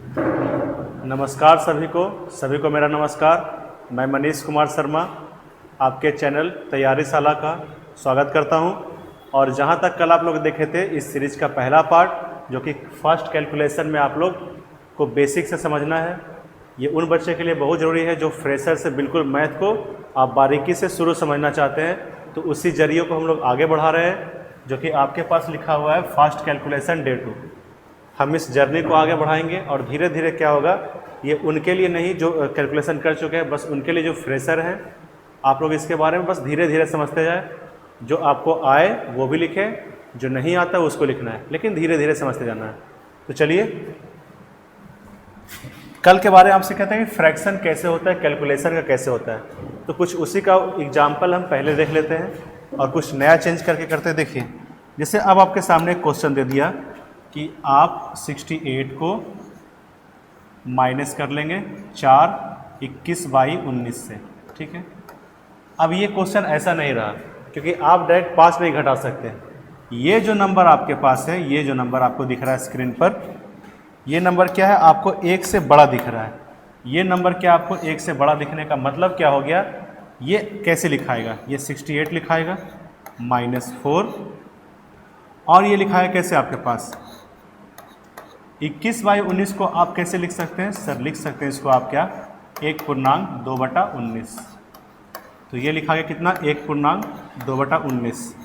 नमस्कार सभी को मेरा नमस्कार। मैं मनीष कुमार शर्मा आपके चैनल तैयारी शाला का स्वागत करता हूं। और जहां तक कल आप लोग देखे थे इस सीरीज का पहला पार्ट जो कि फर्स्ट कैलकुलेशन में आप लोग को बेसिक से समझना है। ये उन बच्चे के लिए बहुत ज़रूरी है जो फ्रेशर से बिल्कुल मैथ को आप बारीकी से शुरू समझना चाहते हैं। तो उसी जरिए को हम लोग आगे बढ़ा रहे हैं जो कि आपके पास लिखा हुआ है फर्स्ट कैलकुलेशन डे 2। हम इस जर्नी को आगे बढ़ाएंगे और धीरे धीरे क्या होगा, ये उनके लिए नहीं जो कैलकुलेशन कर चुके हैं, बस उनके लिए जो फ्रेशर हैं। आप लोग इसके बारे में बस धीरे धीरे समझते जाए। जो आपको आए वो भी लिखें, जो नहीं आता उसको लिखना है, लेकिन धीरे धीरे समझते जाना है। तो चलिए, कल के बारे में आपसे कहते हैं कि फ्रैक्शन कैसे होता है, कैलकुलेशन का कैसे होता है। तो कुछ उसी का एग्जाम्पल हम पहले देख लेते हैं और कुछ नया चेंज करके करते हैं। देखिए, जैसे अब आपके सामने एक क्वेश्चन दे दिया कि आप 68 को माइनस कर लेंगे 4 21/19 से। ठीक है, अब ये क्वेश्चन ऐसा नहीं रहा क्योंकि आप डायरेक्ट 5 नहीं घटा सकते। ये जो नंबर आपके पास है, ये जो नंबर आपको दिख रहा है स्क्रीन पर, ये नंबर क्या है, आपको 1 से बड़ा दिख रहा है। ये नंबर क्या आपको 1 से बड़ा दिखने का मतलब क्या हो गया, ये कैसे लिखाएगा, ये 68 लिखाएगा -4, और ये लिखा है कैसे आपके पास 21/19 को आप कैसे लिख सकते हैं सर, लिख सकते हैं इसको आप क्या 1/2/19। तो ये लिखा गया कितना 1/2/19।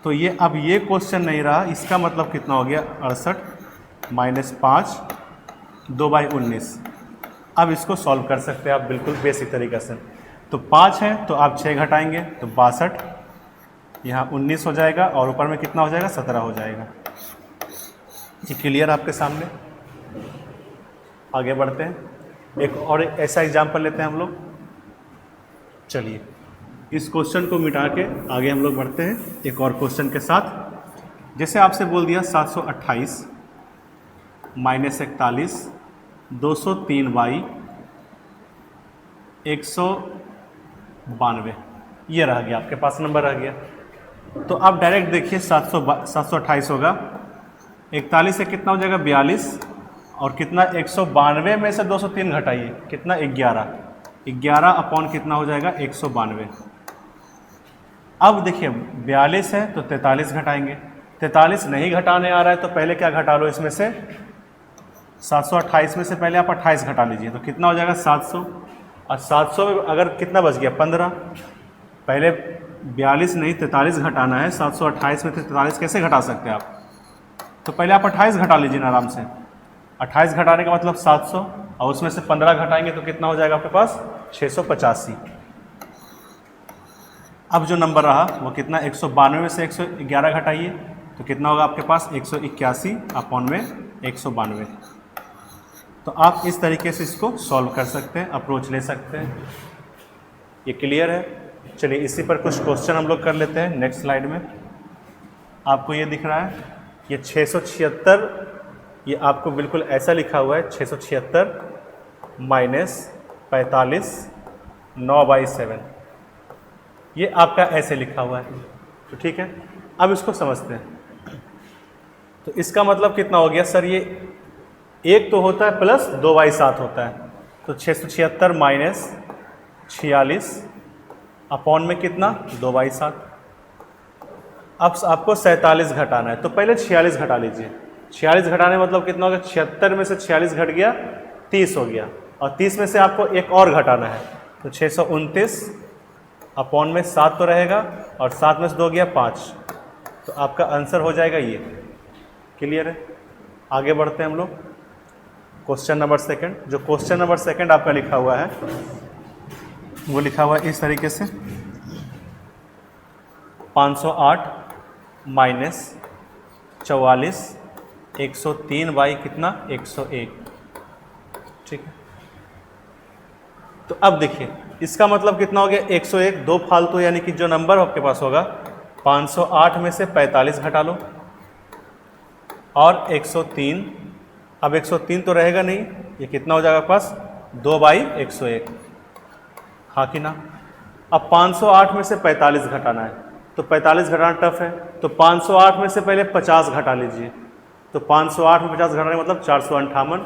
तो ये अब ये क्वेश्चन नहीं रहा, इसका मतलब कितना हो गया 68 -5 2/19। अब इसको सॉल्व कर सकते हैं आप बिल्कुल बेसिक तरीक़े से। तो 5 है तो आप 6 घटाएंगे तो 62, यहाँ 19 हो जाएगा और ऊपर में कितना हो जाएगा 17 हो जाएगा। ये क्लियर आपके सामने। आगे बढ़ते हैं, एक और ऐसा एग्जाम्पल लेते हैं हम लोग। चलिए, इस क्वेश्चन को मिटा के आगे हम लोग बढ़ते हैं एक और क्वेश्चन के साथ। जैसे आपसे बोल दिया 728 -41 203/192, ये रह गया आपके पास नंबर रह गया। तो आप डायरेक्ट देखिए 728 होगा 41 से कितना हो जाएगा 42, और कितना 192 में से 203 घटाइए कितना 11 अपॉन कितना हो जाएगा 192। अब देखिए 42 है तो 43 घटाएंगे, 43 नहीं घटाने आ रहा है तो पहले क्या घटा लो, इसमें से 728 में से पहले आप 28 घटा लीजिए तो कितना हो जाएगा 700, और 700 में अगर कितना बच गया 15। पहले 42 नहीं 43 घटाना है, 728 में 43 कैसे घटा सकते हैं आप, तो पहले आप 28 घटा लीजिए ना आराम से। 28 घटाने का मतलब 700, और उसमें से 15 घटाएंगे तो कितना हो जाएगा आपके पास 685। अब जो नंबर रहा वो कितना 192 में से 111 घटाइए तो कितना होगा आपके पास 181 अपॉन में 192। तो आप इस तरीके से इसको सॉल्व कर सकते हैं, अप्रोच ले सकते हैं। ये क्लियर है। चलिए, इसी पर कुछ क्वेश्चन हम लोग कर लेते हैं। नेक्स्ट स्लाइड में आपको ये दिख रहा है, ये 676, ये आपको बिल्कुल ऐसा लिखा हुआ है 676 -45 9/7, ये आपका ऐसे लिखा हुआ है। तो ठीक है, अब इसको समझते हैं। तो इसका मतलब कितना हो गया सर, ये एक तो होता है प्लस 2/7 होता है, तो 676 -46 अपॉन में कितना 2/7। अब आपको 47 घटाना है तो पहले 46 घटा लीजिए। 46 घटाने मतलब कितना होगा, 76 में से 46 घट गया 30 हो गया, और 30 में से आपको एक और घटाना है तो 629 अपॉन में 7 तो रहेगा, और 7 में से 2 गया 5, तो आपका आंसर हो जाएगा ये। क्लियर है। आगे बढ़ते हैं हम लोग। क्वेश्चन नंबर सेकंड, जो क्वेश्चन नंबर सेकंड आपका लिखा हुआ है वो लिखा हुआ है इस तरीके से 508 -44 103 कितना 101। ठीक है, तो अब देखिए इसका मतलब कितना हो गया 101, दो फालतू, यानी कि जो नंबर आपके पास होगा 508 में से 45 घटा लो और 103। अब 103 तो रहेगा नहीं, ये कितना हो जाएगा आपके पास 2/101, हाँ कि ना। अब 508 में से 45 घटाना है तो 45 घटाना टफ है, तो 508 में से पहले 50 घटा लीजिए तो तो 508 में 50 घटाने मतलब 458,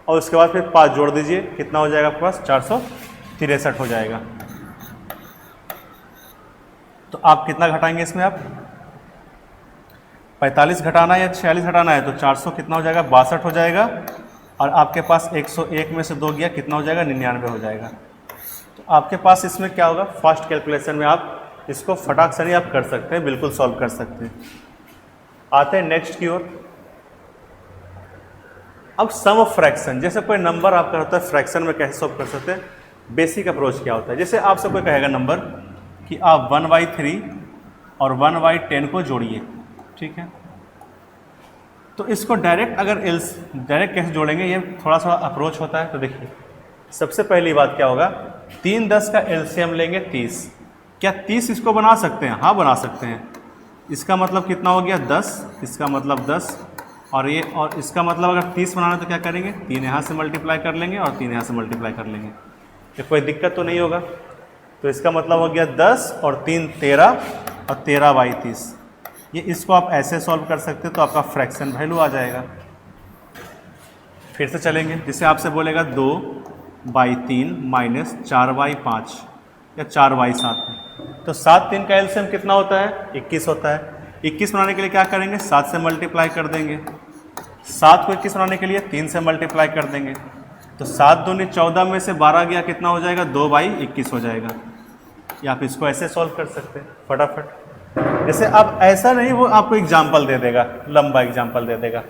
और उसके बाद फिर 5 जोड़ दीजिए, कितना हो जाएगा आपके पास 463 हो जाएगा। तो आप कितना घटाएंगे इसमें, आप 45 घटाना है या 46 घटाना है, तो 400 कितना हो जाएगा 62 हो जाएगा, और आपके पास 101 में से 2 गया, कितना हो जाएगा 99 हो जाएगा। तो आपके पास इसमें क्या होगा, फास्ट कैलकुलेशन में आप इसको फटाक से नहीं आप कर सकते हैं, बिल्कुल सॉल्व कर सकते हैं। आते हैं नेक्स्ट की ओर। अब सम ऑफ फ्रैक्शन, जैसे कोई नंबर आपका होता है फ्रैक्शन में कैसे सॉल्व कर सकते हैं, बेसिक अप्रोच क्या होता है। जैसे आपसे कोई कहेगा नंबर कि आप 1/3 और 1/10 को जोड़िए, ठीक है, तो इसको डायरेक्ट डायरेक्ट कैसे जोड़ेंगे, ये थोड़ा सा अप्रोच होता है। तो देखिए सबसे पहली बात क्या होगा, 3 10 का एलसीएम लेंगे 30। क्या 30 इसको बना सकते हैं? हाँ बना सकते हैं। इसका मतलब कितना हो गया 10, इसका मतलब 10, और ये और इसका मतलब अगर 30 बनाना तो क्या करेंगे, 3 यहाँ से मल्टीप्लाई कर लेंगे और 3 यहाँ से मल्टीप्लाई कर लेंगे, तो कोई दिक्कत तो नहीं होगा। तो इसका मतलब हो गया 10 और 3 13 और 13/30। ये इसको आप ऐसे सॉल्व कर सकते हैं, तो आपका फ्रैक्शन वैल्यू आ जाएगा। फिर से चलेंगे, जिससे आपसे बोलेगा 2/3 माइनस 4/5 या 4/7 है, तो 7 3 का एलसीएम कितना होता है 21 होता है। 21 बनाने के लिए क्या करेंगे, 7 से मल्टीप्लाई कर देंगे। 7 को 21 बनाने के लिए 3 से मल्टीप्लाई कर देंगे, तो 7 दूनी 14 में से 12 गया, कितना हो जाएगा 2/21 हो जाएगा। या आप इसको ऐसे सॉल्व कर सकते हैं फटाफट। जैसे आप ऐसा नहीं, वो आपको एग्जाम्पल दे देगा, लंबा एग्जाम्पल दे देगा।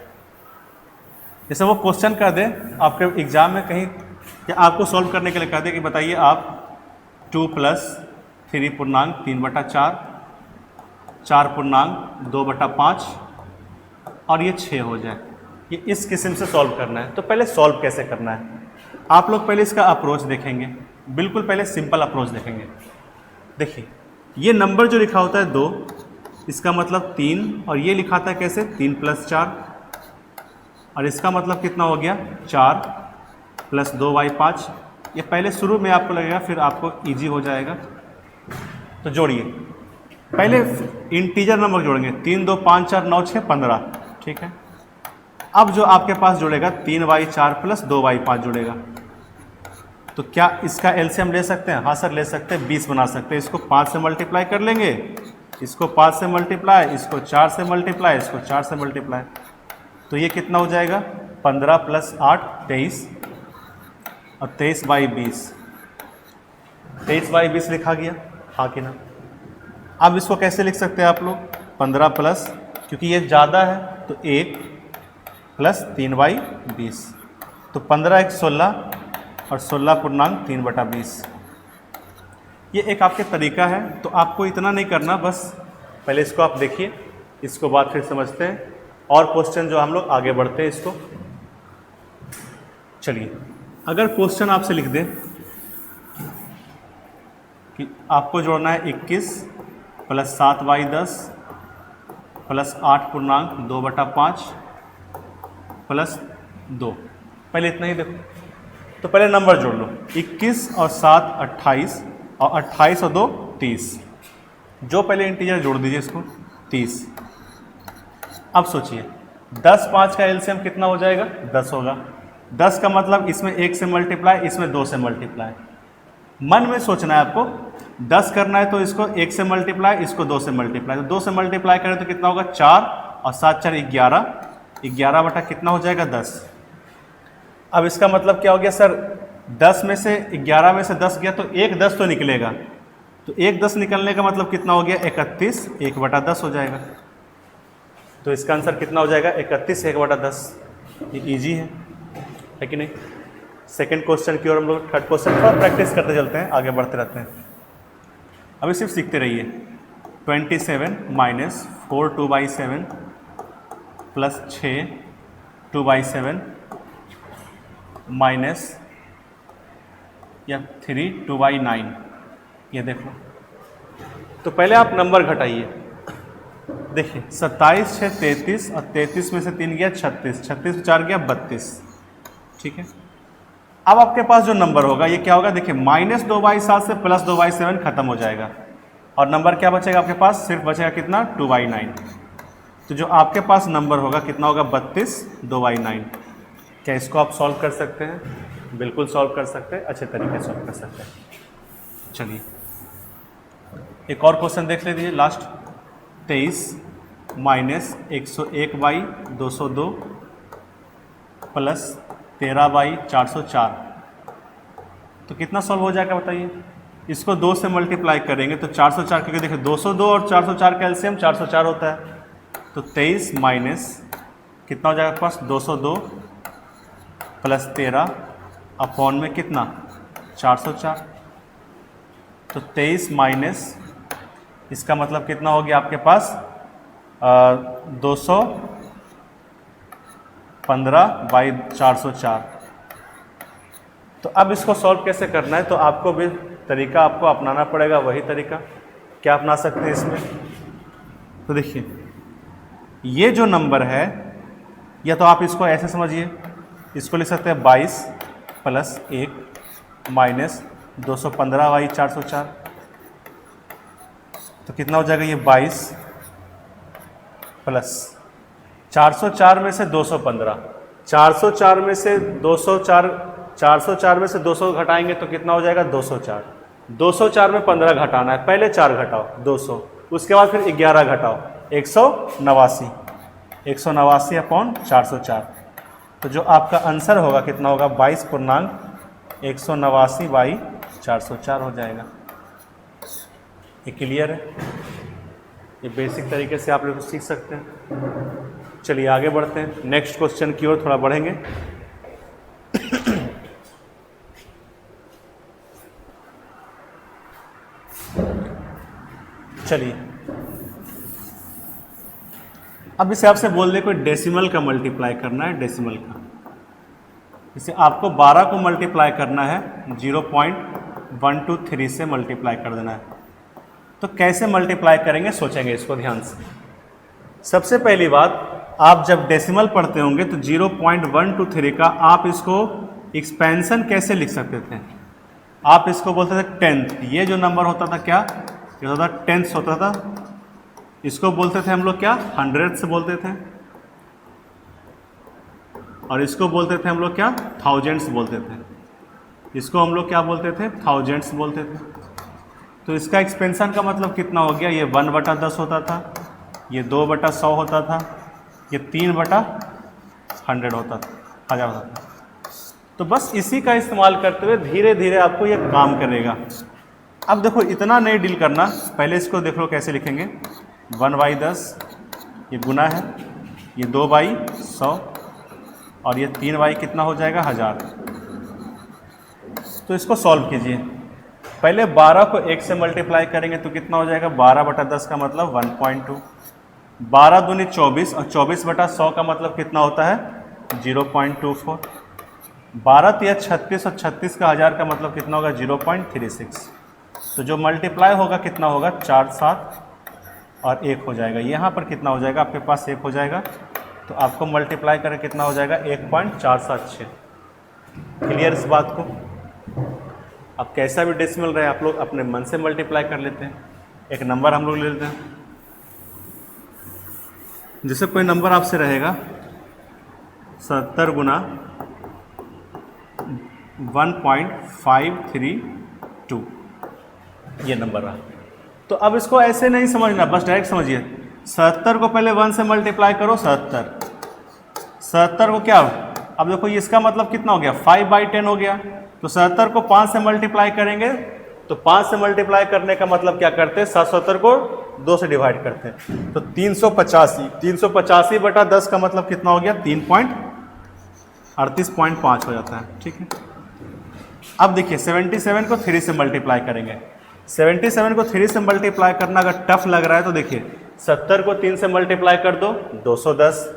जैसे वो क्वेश्चन कर दे आपके एग्जाम में कहीं, या आपको सॉल्व करने के लिए कह दे कि बताइए आप 2 + 3 पूर्णांक 3/4, 4 पूर्णांक 2/5 और ये 6 हो जाए, ये इस किस्म से सॉल्व करना है। तो पहले सॉल्व कैसे करना है, आप लोग पहले इसका अप्रोच देखेंगे, बिल्कुल पहले सिंपल अप्रोच देखेंगे। देखिए ये नंबर जो लिखा होता है 2, इसका मतलब 3, और ये लिखा था कैसे 3 + 4, और इसका मतलब कितना हो गया 4 + 2/5। ये पहले शुरू में आपको लगेगा, फिर आपको इजी हो जाएगा। तो जोड़िए, पहले इंटीजर नंबर जोड़ेंगे, 3 2 5 4 9 6 15, ठीक है। अब जो आपके पास जुड़ेगा 3/4 + 2/5 जुड़ेगा, तो क्या इसका एलसीएम ले सकते हैं? हाँ सर ले सकते हैं, 20 बना सकते हैं। इसको 5 से मल्टीप्लाई कर लेंगे, इसको 5 से मल्टीप्लाई, इसको 4 से मल्टीप्लाई, इसको 4 से मल्टीप्लाई, तो ये कितना हो जाएगा 15 + 8 23, और 23/20, 23/20 लिखा गया, हाँ कि ना। अब इसको कैसे लिख सकते हैं आप लोग, 15 प्लस, क्योंकि ये ज़्यादा है तो 1 + 3/20, तो 15 1 16 और 16 पूर्णांक 3/20। ये एक आपके तरीका है, तो आपको इतना नहीं करना, बस पहले इसको आप देखिए, इसको बाद फिर समझते हैं और क्वेश्चन जो हम लोग आगे बढ़ते हैं इसको। चलिए, अगर क्वेश्चन आपसे लिख दे कि आपको जोड़ना है 21 + 7/10 + 8 पूर्णांक 2/5 + 2, पहले इतना ही देखो। तो पहले नंबर जोड़ लो, 21 और 7 28, और 28 और 2 30, जो पहले इंटीजर जोड़ दीजिए इसको 30। अब सोचिए 10 5 का एलसीएम कितना हो जाएगा 10 होगा। 10 का मतलब इसमें 1 से मल्टीप्लाई, इसमें 2 से मल्टीप्लाई। मन में सोचना है आपको, 10 करना है तो इसको 1 से मल्टीप्लाई, इसको 2 से मल्टीप्लाई, तो 2 से मल्टीप्लाई करें तो कितना होगा 4, और 7 4 11, 11 बटा कितना हो जाएगा 10। अब इसका मतलब क्या हो गया सर, 10 में से 11 में से 10 गया तो एक 10 तो निकलेगा, तो एक 10 निकलने का मतलब कितना हो गया 31, 1/10 हो जाएगा। तो इसका आंसर कितना हो जाएगा 31 1/10। ये ईजी है कि नहीं। सेकंड क्वेश्चन की ओर हम लोग, थर्ड क्वेश्चन थोड़ा प्रैक्टिस करते चलते हैं, आगे बढ़ते रहते हैं। अभी सिर्फ सीखते रहिए। 27 माइनस 4 2/7 प्लस 6 2/7 माइनस या 3 2/9, ये देखो। तो पहले आप नंबर घटाइए। देखिए 27 6 33, और 33 में से 3 गया 36, 36 में 4 गया 32, ठीक है। अब आपके पास जो नंबर होगा ये क्या होगा, देखिए -2/7 से +2/7 खत्म हो जाएगा, और नंबर क्या बचेगा आपके पास, सिर्फ बचेगा कितना 2/9। तो जो आपके पास नंबर होगा कितना होगा 32 2/9। क्या इसको आप सॉल्व कर सकते हैं? बिल्कुल सॉल्व कर सकते हैं, अच्छे तरीके से सॉल्व कर सकते हैं। चलिए एक और क्वेश्चन देख लीजिए लास्ट। 23 माइनस 101/202 प्लस 13/404 तो कितना सॉल्व हो जाएगा बताइए? इसको 2 से मल्टीप्लाई करेंगे तो 404, क्योंकि देखिए 202 और 404 का एलसीएम 404 होता है। तो 23 माइनस कितना हो जाएगा पास 202 प्लस 13 अपॉन में कितना 404। तो 23 माइनस इसका मतलब कितना हो गया आपके पास 215/404। तो अब इसको सॉल्व कैसे करना है? तो आपको भी तरीका आपको अपनाना पड़ेगा, वही तरीका। क्या अपना सकते हैं इसमें? तो देखिए ये जो नंबर है, या तो आप इसको ऐसे समझिए, इसको लिख सकते हैं 22 प्लस 1 माइनस 215/404। तो कितना हो जाएगा ये 22 प्लस 404 में से 215, 404 में से 204, 404 में से 200 घटाएंगे तो कितना हो जाएगा 204। 204 में 15 घटाना है, पहले 4 घटाओ 200, उसके बाद फिर 11 घटाओ 189, 189 अपॉन 404। तो जो आपका आंसर होगा कितना होगा 22.189/404 हो जाएगा। ये क्लियर है? ये बेसिक तरीके से आप लोग सीख सकते हैं। चलिए आगे बढ़ते हैं, नेक्स्ट क्वेश्चन की ओर थोड़ा बढ़ेंगे। चलिए अब इसे आपसे बोल दे कोई डेसिमल का मल्टीप्लाई करना है, डेसिमल का। इसे आपको 12 को मल्टीप्लाई करना है, 0.123 से मल्टीप्लाई कर देना है। तो कैसे मल्टीप्लाई करेंगे सोचेंगे इसको ध्यान से। सबसे पहली बात, आप जब डेसिमल पढ़ते होंगे तो 0.123 का आप इसको एक्सपेंशन कैसे लिख सकते थे? आप इसको बोलते थे 10th। ये जो नंबर होता था क्या, ये होता था 10th होता था। इसको बोलते थे हम लोग क्या, 100 से बोलते थे। और इसको बोलते थे हम लोग क्या, थाउजेंड्स बोलते थे। इसको हम लोग क्या बोलते थे, थाउजेंड्स बोलते थे। तो इसका एक्सपेंशन का मतलब कितना हो गया, ये 1/10 होता था, ये 2/100 होता था, ये 3/100 होता था, 1000 होता था। तो बस इसी का इस्तेमाल करते हुए धीरे धीरे आपको ये काम करेगा। अब देखो इतना नहीं डील करना, पहले इसको देख लो कैसे लिखेंगे। 1/10 ये गुना है, ये 2/100 और ये 3 कितना हो जाएगा 1000। तो इसको सॉल्व कीजिए। पहले 12 को 1 से मल्टीप्लाई करेंगे तो कितना हो जाएगा 12/10 का मतलब 1.2। 12 दूनी 24 और 24/100 का मतलब कितना होता है 0.24। 12 तिया 36 और 36 का 1000 का मतलब कितना होगा 0.36। तो जो मल्टीप्लाई होगा कितना होगा 4 7 और 1 हो जाएगा। यहाँ पर कितना हो जाएगा आपके पास 1 हो जाएगा। तो आपको मल्टीप्लाई करें कितना हो जाएगा 1.476। क्लियर इस बात को? अब कैसा भी डेसिमल रहे आप लोग अपने मन से मल्टीप्लाई कर लेते हैं। एक नंबर हम लोग ले लेते हैं, जैसे कोई नंबर आपसे रहेगा 70 गुना 1.532, ये नंबर रहा। तो अब इसको ऐसे नहीं समझना, बस डायरेक्ट समझिए। 70 को पहले 1 से मल्टीप्लाई करो, 70 को क्या, अब देखो ये इसका मतलब कितना हो गया 5/10 हो गया। तो 70 को 5 से मल्टीप्लाई करेंगे तो 5 से मल्टीप्लाई करने का मतलब क्या करते हैं 770 को 2 से डिवाइड करते हैं। तो 385/10 का मतलब कितना हो गया 3.38.5 हो जाता है। ठीक है, अब देखिए 77 को 3 से मल्टीप्लाई करेंगे। 77 को 3 से मल्टीप्लाई करना अगर टफ लग रहा है तो देखिए 70 को 3 से मल्टीप्लाई कर दो 210,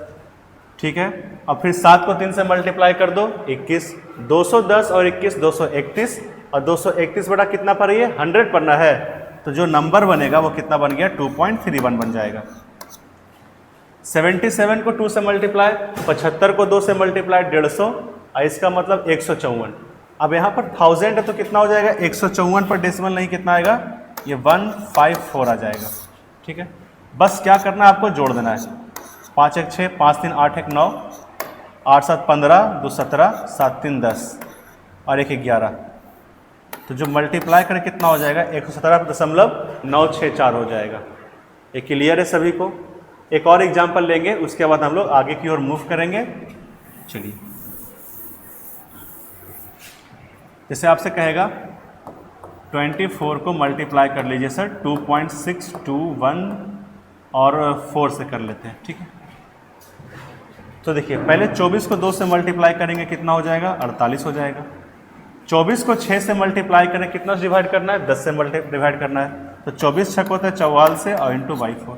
ठीक है, और फिर 7 को 3 से मल्टीप्लाई कर दो 21। 210 और 21 231, और 231 बटा कितना पर ये 100 पढ़ना है। तो जो नंबर बनेगा वो कितना बन गया 2.31 बन जाएगा। 77 को 2 से मल्टीप्लाई, 75 को 2 से मल्टीप्लाई 150, और इसका मतलब 154। अब यहाँ पर 1000 है तो कितना हो जाएगा 154 पर डेसिमल नहीं कितना आएगा ये 154 आ जाएगा। ठीक है, बस क्या करना है आपको जोड़ देना है। 5 1 6, 5 3 8 1 9, 8 7 15, 2 17, 7 3 10 और 1 11। तो जो मल्टीप्लाई करें कितना हो जाएगा 117.964 हो जाएगा। ये क्लियर है सभी को। एक और एग्जाम्पल लेंगे, उसके बाद हम लोग आगे की ओर मूव करेंगे। चलिए, जैसे आपसे कहेगा 24 को मल्टीप्लाई कर लीजिए सर 2.621 और 4 से कर लेते हैं, ठीक है। तो देखिए पहले 24 को 2 से मल्टीप्लाई करेंगे कितना हो जाएगा 48 हो जाएगा। 24 को 6 से मल्टीप्लाई करें कितना से डिवाइड करना है 10 से डिवाइड करना है। तो 24 छक होता है 44 से और इंटू बाई 4।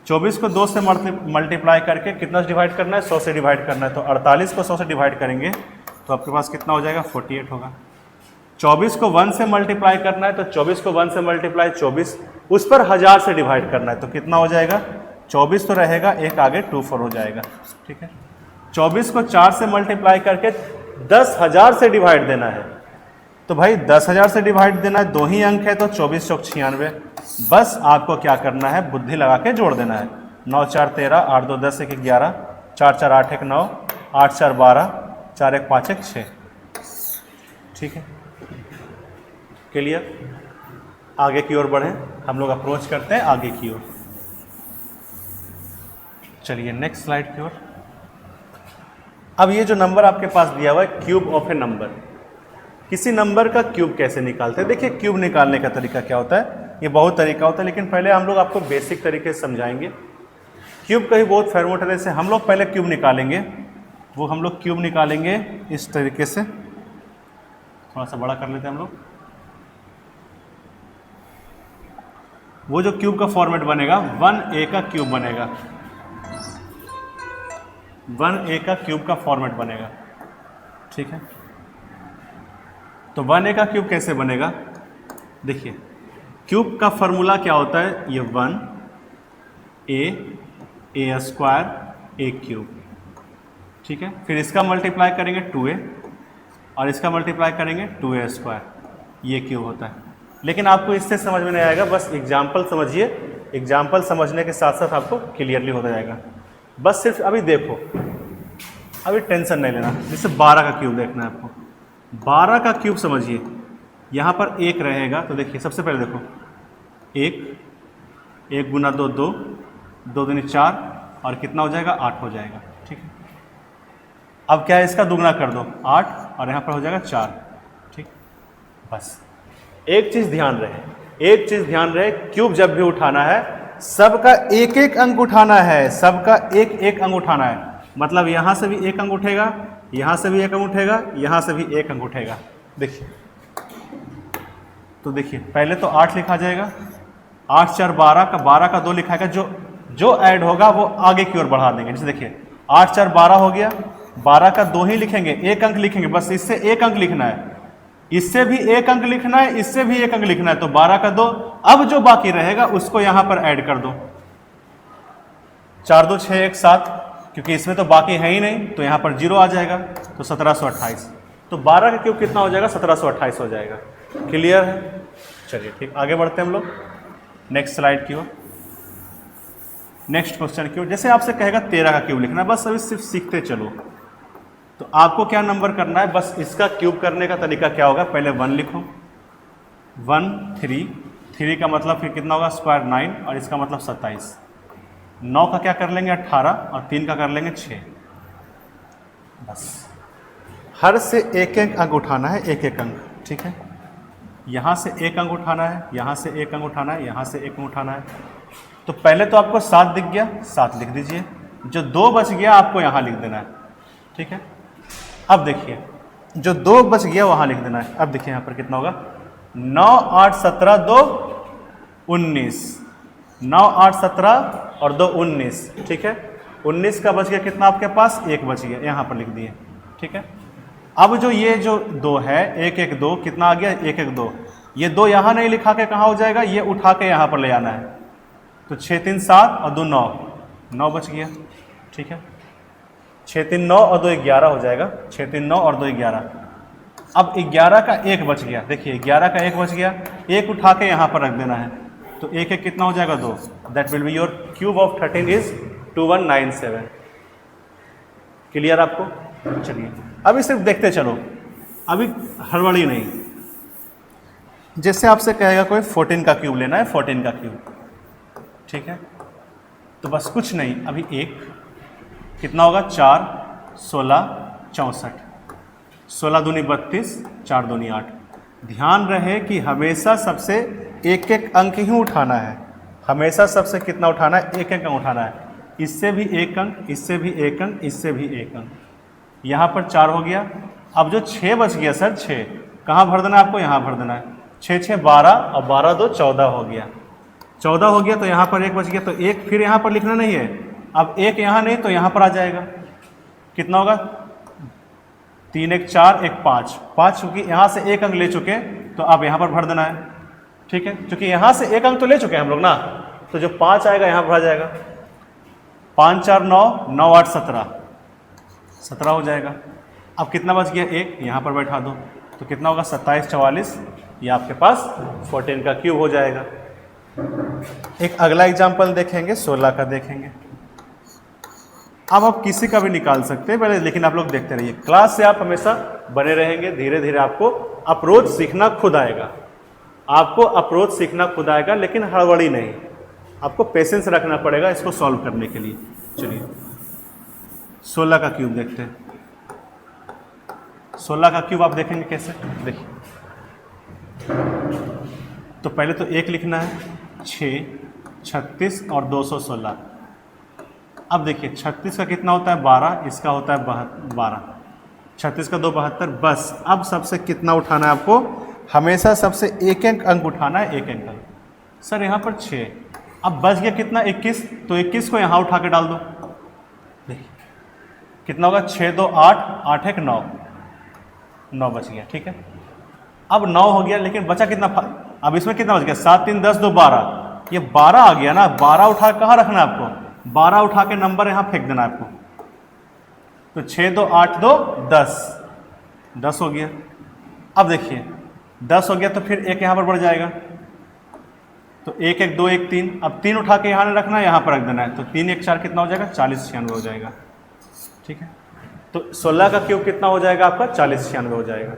24 को 2 से मल्टीप्लाई करके कितना से डिवाइड करना है 100 से डिवाइड करना है। तो 48 को 100 से डिवाइड करेंगे तो आपके पास कितना हो जाएगा 48 होगा। 24 को 1 से मल्टीप्लाई करना है तो 24 को 1 से मल्टीप्लाई 24 उस पर 1000 से डिवाइड करना है तो कितना हो जाएगा 24 तो रहेगा, एक आगे 24 हो जाएगा, ठीक है। 24 को 4 से मल्टीप्लाई करके 10,000 से डिवाइड देना है। तो भाई 10,000 से डिवाइड देना है, 2 ही अंक है तो 24 चौक 96। बस आपको क्या करना है बुद्धि लगा के जोड़ देना है। 9 4 13, 8 2 10, 1 11, 4 4 8 1 9, 8 4 12, 4 1 5 1 6, ठीक है। क्लियर। आगे की ओर बढ़ें, हम लोग अप्रोच करते हैं आगे की ओर। चलिए नेक्स्ट स्लाइड की ओर। अब ये जो नंबर आपके पास दिया हुआ है क्यूब ऑफ ए नंबर, किसी नंबर का क्यूब कैसे निकालते हैं। देखिए क्यूब निकालने का तरीका क्या होता है, ये बहुत तरीका होता है, लेकिन पहले हम लोग आपको बेसिक तरीके से समझाएंगे। क्यूब का ही बहुत फॉर्मूला से हम लोग पहले क्यूब निकालेंगे, वो हम लोग क्यूब निकालेंगे इस तरीके से। थोड़ा सा बड़ा कर लेते हैं हम लोग। वो जो क्यूब का फॉर्मेट बनेगा 1a का क्यूब बनेगा, 1a का क्यूब का फॉर्मेट बनेगा, ठीक है। तो 1a का क्यूब कैसे बनेगा, देखिए क्यूब का फॉर्मूला क्या होता है, ये 1a स्क्वायर a क्यूब, ठीक है। फिर इसका मल्टीप्लाई करेंगे 2a और इसका मल्टीप्लाई करेंगे 2a स्क्वायर, ये क्यूब होता है। लेकिन आपको इससे समझ में नहीं आएगा, बस एग्जाम्पल समझिए, एग्जाम्पल समझने के साथ साथ आपको क्लियरली होता जाएगा। बस सिर्फ अभी देखो, अभी टेंशन नहीं लेना। जैसे 12 का क्यूब देखना है आपको, 12 का क्यूब समझिए, यहाँ पर 1 रहेगा तो देखिए सबसे पहले देखो 1 गुना 2 2, 2 दूनी 4 और कितना हो जाएगा 8 हो जाएगा, ठीक है। अब क्या है, इसका दुगना कर दो 8 और यहाँ पर हो जाएगा 4, ठीक। बस एक चीज़ ध्यान रहे, एक चीज़ ध्यान रहे, क्यूब जब भी उठाना है सबका एक एक अंक उठाना है, सबका एक एक अंक उठाना है। मतलब यहाँ से भी एक अंक उठेगा, यहाँ से भी एक अंक उठेगा, यहाँ से भी एक अंक उठेगा। देखिए तो देखिए पहले तो 8 लिखा जाएगा, 8 4 12 का, 12 का 2 लिखाएगा, जो ऐड होगा वो आगे की ओर बढ़ा देंगे। जैसे देखिए 8 4 12 हो गया, 12 का 2 ही लिखेंगे, एक अंक लिखेंगे, बस इससे एक अंक लिखना है, इससे भी एक अंक लिखना है, इससे भी एक अंक लिखना है। तो 12 का 2, अब जो बाकी रहेगा उसको यहां पर ऐड कर दो, 4 2 6 1 7, क्योंकि इसमें तो बाकी है ही नहीं तो यहां पर 0 आ जाएगा, तो 1728। तो 12 का क्यूब कितना हो जाएगा 1728 हो जाएगा। क्लियर है। चलिए ठीक, आगे बढ़ते हैं हम लोग नेक्स्ट स्लाइड की ओर। नेक्स्ट क्वेश्चन की ओर। जैसे आपसे कहेगा 13 का क्यूब लिखना है, बस अभी सिर्फ सीखते चलो। तो आपको क्या नंबर करना है, बस इसका क्यूब करने का तरीका क्या होगा, पहले 1 लिखो, 1 3, 3 का मतलब फिर कितना होगा स्क्वायर 9 और इसका मतलब 27, 9 का क्या कर लेंगे 18 और 3 का कर लेंगे 6। बस हर से एक एक अंक उठाना है, एक एक अंक, ठीक है। यहाँ से एक अंक उठाना है, यहाँ से एक अंक उठाना है, यहाँ से एक अंक उठाना है। तो पहले तो आपको 7 दिख गया, 7 लिख दीजिए, जो 2 बच गया आपको यहाँ लिख देना है, ठीक है। अब देखिए जो 2 बच गया वहाँ लिख देना है। अब देखिए यहाँ पर कितना होगा 9 8 17 2 19, 9 8 17 और 2 19, ठीक है। 19 का बच गया कितना आपके पास, 1 बच गया, यहाँ पर लिख दिए, ठीक है। अब जो ये जो 2 है 1 1 2, कितना आ गया 1 1 2, ये 2 यहाँ नहीं लिखा के कहाँ हो जाएगा, ये उठा के यहाँ पर ले आना है। तो 6 3 7 और 2 9, 9 बच गया, ठीक है। 6 3 9 और 2 11 हो जाएगा, 6 3 9 और 2 11। अब 11 का 1 बच गया, देखिए 11 का 1 बच गया, 1 उठा के यहाँ पर रख देना है। तो 1 1 कितना हो जाएगा 2, that will be your cube of 13 is 2197। Clear आपको? चलिए अभी सिर्फ देखते चलो, अभी हड़बड़ी नहीं। जैसे आपसे कहेगा कोई 14 का क्यूब लेना है, 14 का क्यूब, ठीक है, तो बस कुछ नहीं, अभी एक कितना होगा 4, 16, 64, 16 दूनी 32, 4 दूनी 8। ध्यान रहे कि हमेशा सबसे एक एक अंक ही उठाना है, हमेशा सबसे कितना उठाना है, एक एक अंक उठाना है। इससे भी एक अंक, इससे भी एक अंक, इससे भी एक अंक। यहाँ पर 4 हो गया। अब जो 6 बच गया सर, 6 कहाँ भर देना है आपको, यहाँ भर देना है। 6 6 12 और 12 2 14 हो गया। 14 हो गया तो यहाँ पर एक बच गया, तो एक फिर यहाँ पर लिखना नहीं है। अब एक यहाँ नहीं तो यहाँ पर आ जाएगा, कितना होगा 3 1 4 1 5 5, क्योंकि यहाँ से एक अंक ले चुके तो अब यहाँ पर भर देना है, ठीक है, क्योंकि यहाँ से एक अंक तो ले चुके हैं हम लोग ना, तो जो 5 आएगा यहाँ भरा जाएगा। 5 4 9 9 8 17 17 हो जाएगा। अब कितना बच गया, एक यहाँ पर बैठा दो, तो कितना होगा 27 44, ये आपके पास 14 का क्यूब हो जाएगा। एक अगला एग्जाम्पल देखेंगे, 16 का देखेंगे। अब आप किसी का भी निकाल सकते हैं पहले, लेकिन आप लोग देखते रहिए, क्लास से आप हमेशा बने रहेंगे। धीरे धीरे आपको अप्रोच सीखना खुद आएगा, आपको अप्रोच सीखना खुद आएगा, लेकिन हड़बड़ी नहीं, आपको पेशेंस रखना पड़ेगा इसको सॉल्व करने के लिए। चलिए 16 का क्यूब देखते हैं। 16 का क्यूब आप देखेंगे कैसे, देखिए, तो पहले तो एक लिखना है, 6 36 और 216। अब देखिए 36 का कितना होता है 12, इसका होता है 12, 36 का 2 72। बस अब सबसे कितना उठाना है आपको, हमेशा सबसे एक एक अंक उठाना है, एक एक अंक। सर यहाँ पर 6, अब बच गया कितना 21, तो 21 को यहाँ उठा के डाल दो, देखिए कितना होगा 6 2 8 8 1 9, 9 बच गया, ठीक है। अब 9 हो गया, लेकिन बचा कितना, अब इसमें कितना बच गया 7 3 10 2 12, ये 12 आ गया ना। 12 उठा कहाँ रखना है आपको, 12 उठा के नंबर यहाँ फेंक देना है आपको, तो 6 2 8 2 10, 10 हो गया। अब देखिए 10 हो गया तो फिर एक यहाँ पर बढ़ जाएगा, तो 1 1 2 1 3, अब 3 उठा के यहाँ नहीं रखना है, यहाँ पर रख देना है, तो 3 1 4 कितना हो जाएगा 40 96 हो जाएगा, ठीक है। तो 16 का क्यूब कितना हो जाएगा आपका 40 96 हो जाएगा,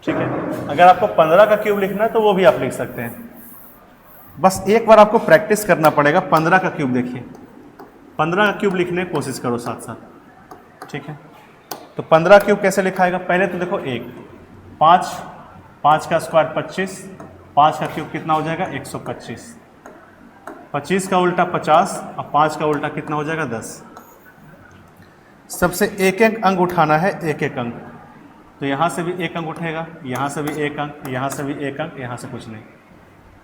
ठीक है। अगर आपको 15 का क्यूब लिखना है तो वो भी आप लिख सकते हैं, बस एक बार आपको प्रैक्टिस करना पड़ेगा। 15 का क्यूब देखिए, 15 का क्यूब लिखने की कोशिश करो साथ साथ, ठीक है। तो 15 क्यूब कैसे लिखाएगा, पहले तो देखो 1 5 5 का स्क्वायर 25, 5 का क्यूब कितना हो जाएगा 125, 25 का उल्टा 50 और 5 का उल्टा कितना हो जाएगा 10। सबसे एक एक अंक उठाना है, एक एक अंक, तो यहाँ से भी एक अंक उठेगा, यहाँ से भी एक अंक, यहाँ से भी एक अंक, यहाँ से कुछ नहीं,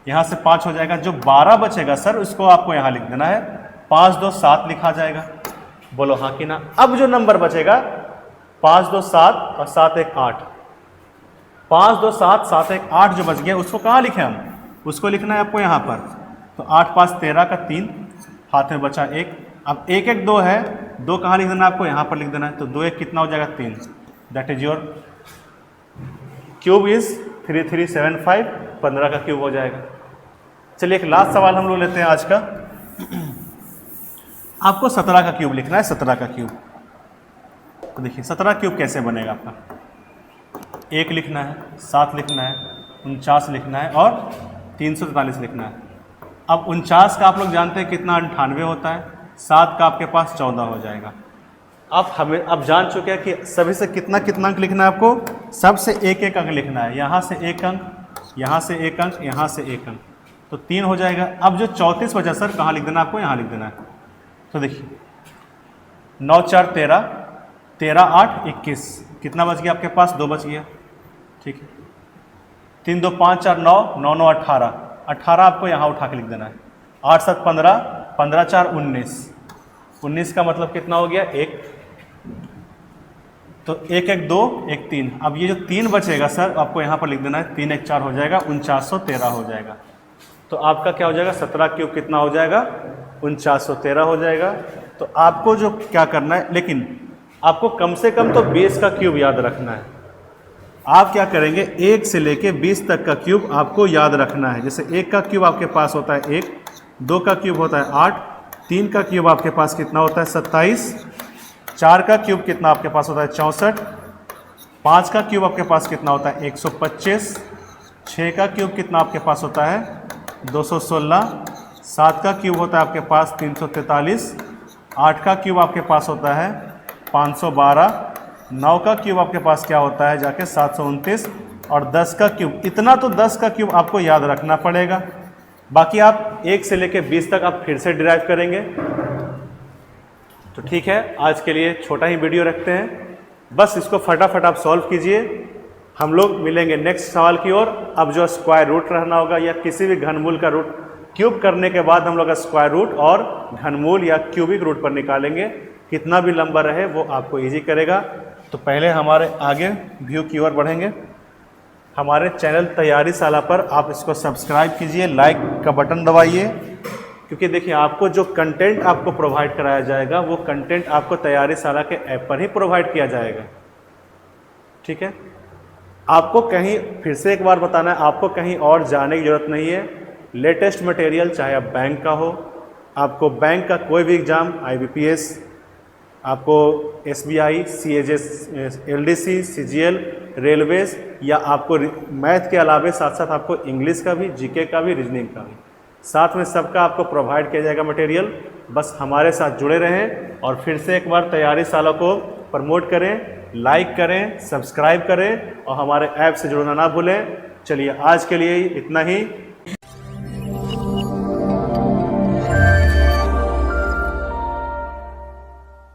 यहाँ से 5 हो जाएगा। जो 12 बचेगा सर उसको आपको यहाँ लिख देना है, 5 2 7 लिखा जाएगा, बोलो हाँ कि ना। अब जो नंबर बचेगा 5 2 7 और 7 1 8, 5 2 7 7 1 8 जो बच गया उसको कहाँ लिखें हम, उसको लिखना है आपको यहाँ पर, तो 8 5 13 का 3, हाथ में बचा 1। अब 1 1 2 है, 2 कहाँ लिख देना है आपको, यहाँ पर लिख देना है, तो 2 1 कितना हो जाएगा 3, that is your cube is 3375, 15 का क्यूब हो जाएगा। चलिए एक लास्ट सवाल हम लोग लेते हैं आज का। आपको 17 का क्यूब लिखना है, 17 का क्यूब। तो देखिए 17 क्यूब कैसे बनेगा आपका, 1 लिखना है, 7 लिखना है, 49 लिखना है और 343 लिखना है। अब 49 का आप लोग जानते हैं कितना 98 होता है, 7 का आपके पास 14 हो जाएगा। अब जान चुके हैं कि सभी से कितना कितना अंक लिखना है आपको, सबसे एक एक अंक लिखना है, यहाँ से एक अंक, यहाँ से एक अंक, यहाँ से एक अंक, तो 3 हो जाएगा। अब जो 34 बचा सर कहाँ लिख देना है आपको, यहाँ लिख देना है। तो देखिए 9 4 13, 13 8 21, कितना बच गया आपके पास, 2 बच गया, ठीक है। 3 2 5 4 9, 9 9 18, 18 आपको यहाँ उठा के लिख देना है। 8 7 15, 15 4 19, 19 का मतलब कितना हो गया 1, तो 1 1 2 1 3। अब ये जो 3 बचेगा सर आपको यहाँ पर लिख देना है, 3 1 4 हो जाएगा, 4913 हो जाएगा। तो आपका क्या हो जाएगा, 17 क्यूब कितना हो जाएगा 4913 हो जाएगा। तो आपको जो क्या करना है, लेकिन आपको कम से कम तो 20 का क्यूब याद रखना है। आप क्या करेंगे, 1 से लेके 20 तक का क्यूब आपको याद रखना है। जैसे 1 का क्यूब आपके पास होता है 1, 2 का क्यूब होता है 8, 3 का क्यूब आपके पास कितना होता है 27, 4 का क्यूब कितना आपके पास होता है 64, 5 का क्यूब आपके पास कितना होता है 125, 6 का क्यूब कितना आपके पास होता है 216, 7 का क्यूब होता है आपके पास 343, 8 का क्यूब आपके पास होता है 512, 9 का क्यूब आपके पास क्या होता है जाके 729 और 10 का क्यूब। इतना तो 10 का क्यूब आपको याद रखना पड़ेगा, बाकी आप 1 से लेकर 20 तक आप फिर से डिराइव करेंगे। तो ठीक है, आज के लिए छोटा ही वीडियो रखते हैं, बस इसको फटाफट आप सॉल्व कीजिए। हम लोग मिलेंगे नेक्स्ट सवाल की ओर। अब जो स्क्वायर रूट रहना होगा या किसी भी घनमूल का रूट क्यूब करने के बाद हम लोग का स्क्वायर रूट और घनमूल या क्यूबिक रूट पर निकालेंगे, कितना भी लंबा रहे वो आपको इजी करेगा। तो पहले हमारे आगे व्यू की ओर बढ़ेंगे। हमारे चैनल तैयारी शाला पर आप इसको सब्सक्राइब कीजिए, लाइक का बटन दबाइए, क्योंकि देखिए आपको जो कंटेंट आपको प्रोवाइड कराया जाएगा वो कंटेंट आपको तैयारी शाला के ऐप पर ही प्रोवाइड किया जाएगा। ठीक है, आपको कहीं फिर से एक बार बताना है, आपको कहीं और जाने की ज़रूरत नहीं है। लेटेस्ट मटेरियल चाहे आप बैंक का हो, आपको बैंक का कोई भी एग्ज़ाम, IBPS, आपको SBI, CAS, LDC, CGL, railways, या आपको मैथ के अलावे साथ साथ आपको इंग्लिश का भी, GK का भी, रीजनिंग का भी, साथ में सबका आपको प्रोवाइड किया जाएगा मटेरियल। बस हमारे साथ जुड़े रहें और फिर से एक बार तैयारी शाला को प्रमोट करें, लाइक करें, सब्सक्राइब करें और हमारे ऐप से जुड़ना ना भूलें। चलिए आज के लिए इतना ही।